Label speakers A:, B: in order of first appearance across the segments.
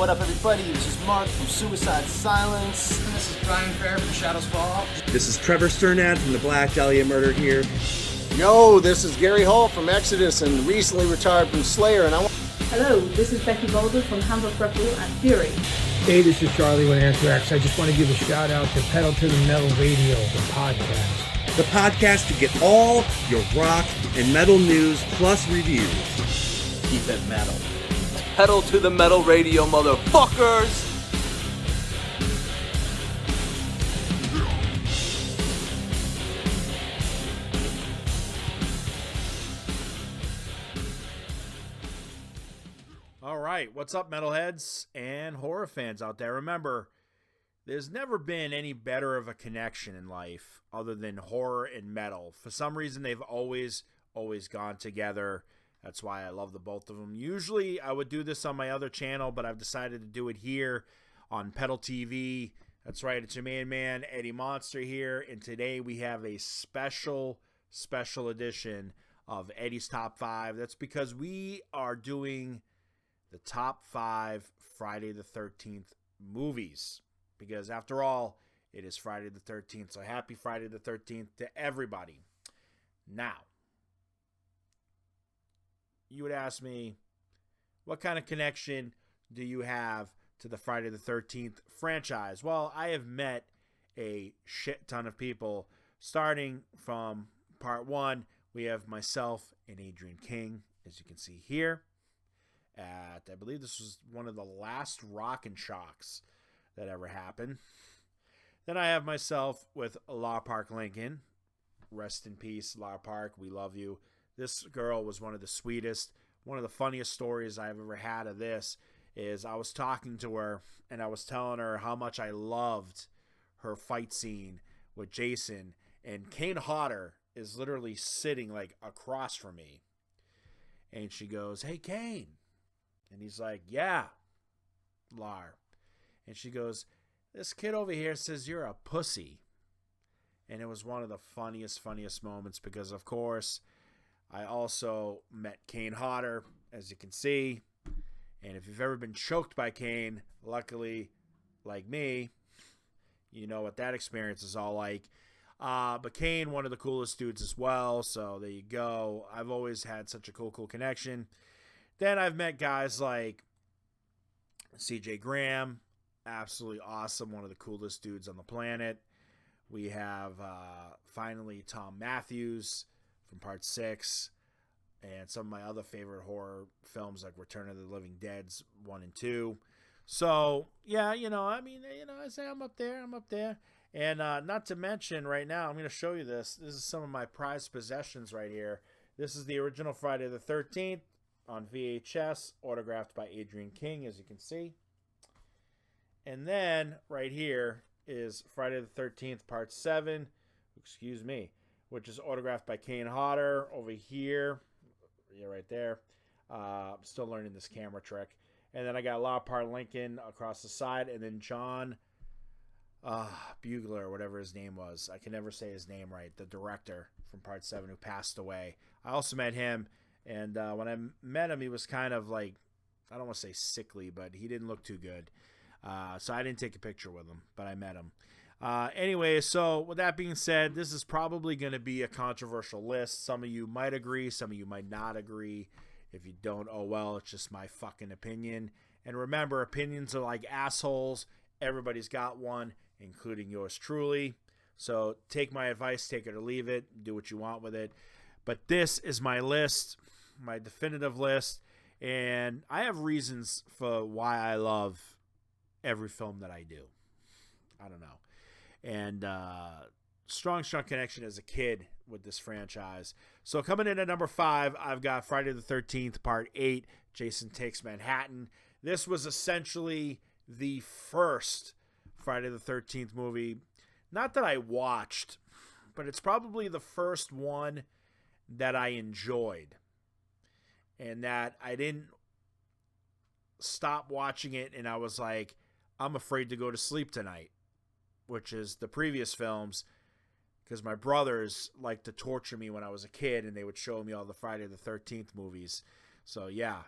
A: What up, everybody? This is Mark from Suicide Silence.
B: And this is Brian Fair from Shadows Fall.
C: This is Trevor Sternad from the Black Dahlia Murder here.
D: Yo, this is Gary Hall from Exodus and recently retired from Slayer, and
E: Hello, this is Becky Boulder from Hamburg Rebel and Fury.
F: Hey, this is Charlie with Anthrax. I just want to give a shout out to Pedal to the Metal Radio, the podcast.
C: The podcast to get all your rock and metal news plus reviews.
A: Keep it metal. Pedal to the Metal Radio, motherfuckers!
G: All right, what's up, metalheads and horror fans out there? Remember, there's never been any better of a connection in life other than horror and metal. For some reason, they've always gone together. That's why I love the both of them. Usually, I would do this on my other channel, but I've decided to do it here on Pedal TV. That's right, it's your main man, Eddie Monster here, and today we have a special edition of Eddie's Top 5. That's because we are doing the top 5 Friday the 13th movies. Because after all, it is Friday the 13th. So happy Friday the 13th to everybody. Now, you would ask me, what kind of connection do you have to the Friday the 13th franchise? Well, I have met a shit ton of people. Starting from part 1, we have myself and Adrian King, as you can see here. I believe this was one of the last Rock and Shocks that ever happened. Then I have myself with Laura Park Lincoln. Rest in peace, Laura Park. We love you. This girl was one of the sweetest. One of the funniest stories I've ever had of this is I was talking to her and I was telling her how much I loved her fight scene with Jason. And Kane Hodder is literally sitting like across from me. And she goes, "Hey, Kane." And he's like, "Yeah, Lar." And she goes, "This kid over here says you're a pussy." And it was one of the funniest moments because, of course, I also met Kane Hodder, as you can see. And if you've ever been choked by Kane, luckily, like me, you know what that experience is all like. But Kane, one of the coolest dudes as well. So there you go. I've always had such a cool connection. Then I've met guys like CJ Graham, absolutely awesome, one of the coolest dudes on the planet. We have finally Tom Matthews from Part 6, and some of my other favorite horror films like Return of the Living Dead's 1 and 2. So, yeah, I say I'm up there. And not to mention right now, I'm going to show you this. This is some of my prized possessions right here. This is the original Friday the 13th. On VHS, autographed by Adrian King, as you can see. And then, right here, is Friday the 13th, Part 7, which is autographed by Kane Hodder over here. Yeah, right there. I'm still learning this camera trick. And then I got Laura Park Lincoln across the side, and then John Bugler, whatever his name was. I can never say his name right. The director from Part 7 who passed away. I also met him. And when I met him, he was kind of like, I don't want to say sickly, but he didn't look too good. So I didn't take a picture with him, but I met him. Anyway, so with that being said, this is probably going to be a controversial list. Some of you might agree. Some of you might not agree. If you don't, oh well, it's just my fucking opinion. And remember, opinions are like assholes. Everybody's got one, including yours truly. So take my advice, take it or leave it. Do what you want with it. But this is my list. My definitive list, and I have reasons for why I love every film that I do. I don't know. And strong connection as a kid with this franchise. So coming in at number 5, I've got Friday the 13th, Part 8, Jason Takes Manhattan. This was essentially the first Friday the 13th movie, not that I watched, but it's probably the first one that I enjoyed. And that I didn't stop watching it and I was like, I'm afraid to go to sleep tonight, which is the previous films, because my brothers liked to torture me when I was a kid and they would show me all the Friday the 13th movies. So yeah,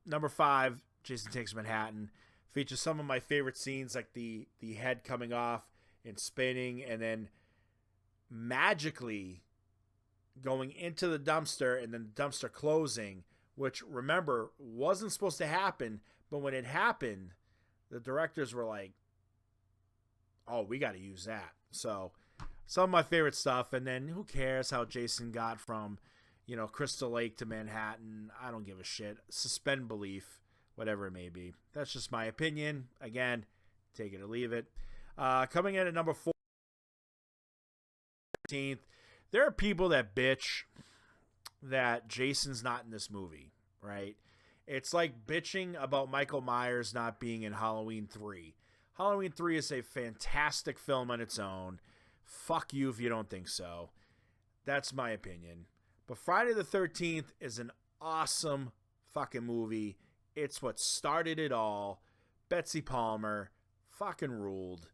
G: number 5 Jason Takes Manhattan. Features some of my favorite scenes, like the head coming off and spinning, and then magically going into the dumpster, and then the dumpster closing, which, remember, wasn't supposed to happen, but when it happened, the directors were like, oh, we got to use that. So some of my favorite stuff. And then who cares how Jason got from, Crystal Lake to Manhattan? I don't give a shit. Suspend belief, whatever it may be. That's just my opinion. Again, take it or leave it. Coming in at number 14th, there are people that bitch that Jason's not in this movie, right? It's like bitching about Michael Myers not being in Halloween 3. Halloween 3 is a fantastic film on its own. Fuck you if you don't think so. That's my opinion. But Friday the 13th is an awesome fucking movie. It's what started it all. Betsy Palmer fucking ruled.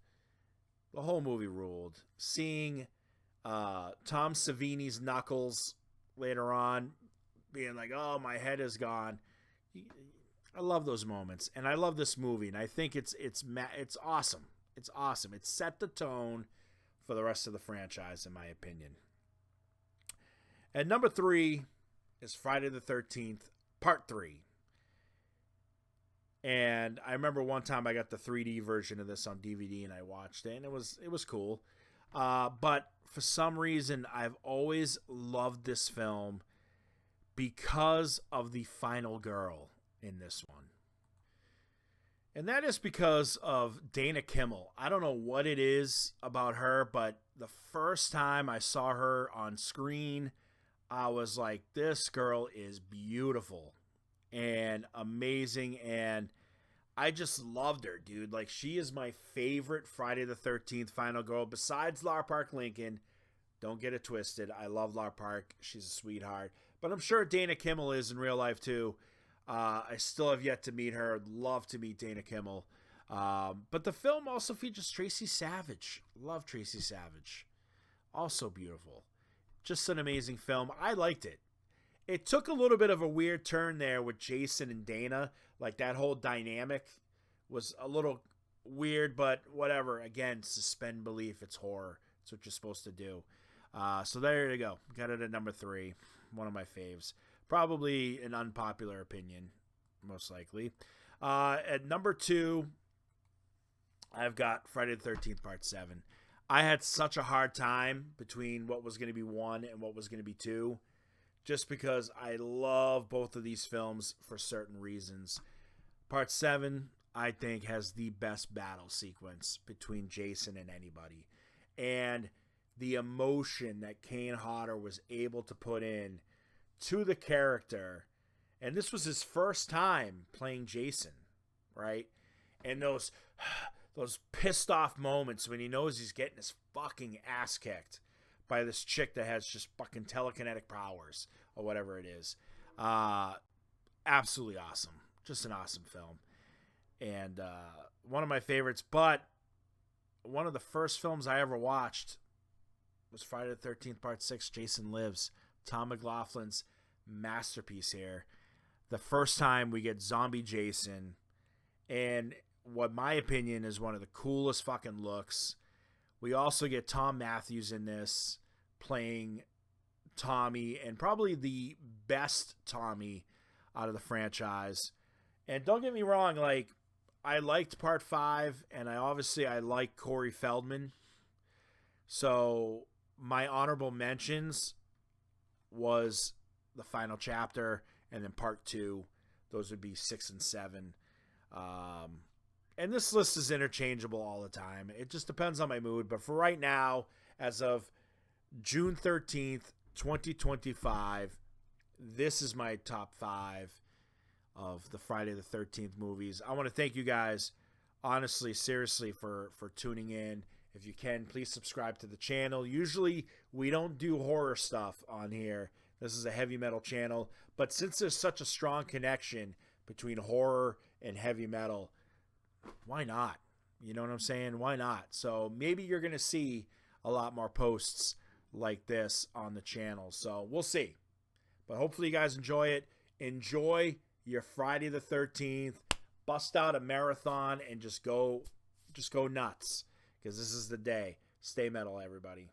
G: The whole movie ruled. Seeing Tom Savini's knuckles later on being like, oh, my head is gone. I love those moments, and I love this movie, and I think it's awesome. It's awesome. It set the tone for the rest of the franchise, in my opinion. At number 3 is Friday the 13th, Part 3. And I remember one time I got the 3D version of this on DVD, and I watched it, and it was cool. But for some reason, I've always loved this film because of the final girl in this one. And that is because of Dana Kimmel. I don't know what it is about her, but the first time I saw her on screen, I was like, this girl is beautiful and amazing, and I just loved her, dude. Like, she is my favorite Friday the 13th final girl, besides Lara Park Lincoln. Don't get it twisted. I love Lara Park. She's a sweetheart. But I'm sure Dana Kimmel is in real life, too. I still have yet to meet her. I'd love to meet Dana Kimmel. But the film also features Tracy Savage. Love Tracy Savage. Also beautiful. Just an amazing film. I liked it. It took a little bit of a weird turn there with Jason and Dana. Like, that whole dynamic was a little weird, but whatever. Again, suspend belief. It's horror. It's what you're supposed to do. So there you go. Got it at number 3. One of my faves. Probably an unpopular opinion, most likely. At number 2, I've got Friday the 13th, Part 7. I had such a hard time between what was going to be 1 and what was going to be 2, just because I love both of these films for certain reasons. Part 7, I think, has the best battle sequence between Jason and anybody. And the emotion that Kane Hodder was able to put in to the character, and this was his first time playing Jason, right? And those pissed off moments when he knows he's getting his fucking ass kicked by this chick that has just fucking telekinetic powers or whatever it is. Absolutely awesome. Just an awesome film. And one of my favorites, but one of the first films I ever watched was Friday the 13th, Part 6, Jason Lives. Tom McLaughlin's masterpiece here. The first time we get zombie Jason, and what my opinion is one of the coolest fucking looks. We also get Tom Matthews in this playing Tommy, and probably the best Tommy out of the franchise. And don't get me wrong, like, I liked Part 5, and I like Corey Feldman. So my honorable mentions was the final chapter, and then Part 2. Those would be 6 and 7. And this list is interchangeable all the time. It just depends on my mood. But for right now, as of June 13th, 2025, this is my top 5 of the Friday the 13th movies. I want to thank you guys, honestly, seriously, for tuning in. If you can, please subscribe to the channel. Usually, we don't do horror stuff on here. This is a heavy metal channel. But since there's such a strong connection between horror and heavy metal, why not? You know what I'm saying? Why not? So maybe you're going to see a lot more posts like this on the channel. So we'll see. But hopefully you guys enjoy it. Enjoy your Friday the 13th. bust out a marathon and just go nuts, because this is the day. Stay metal, everybody.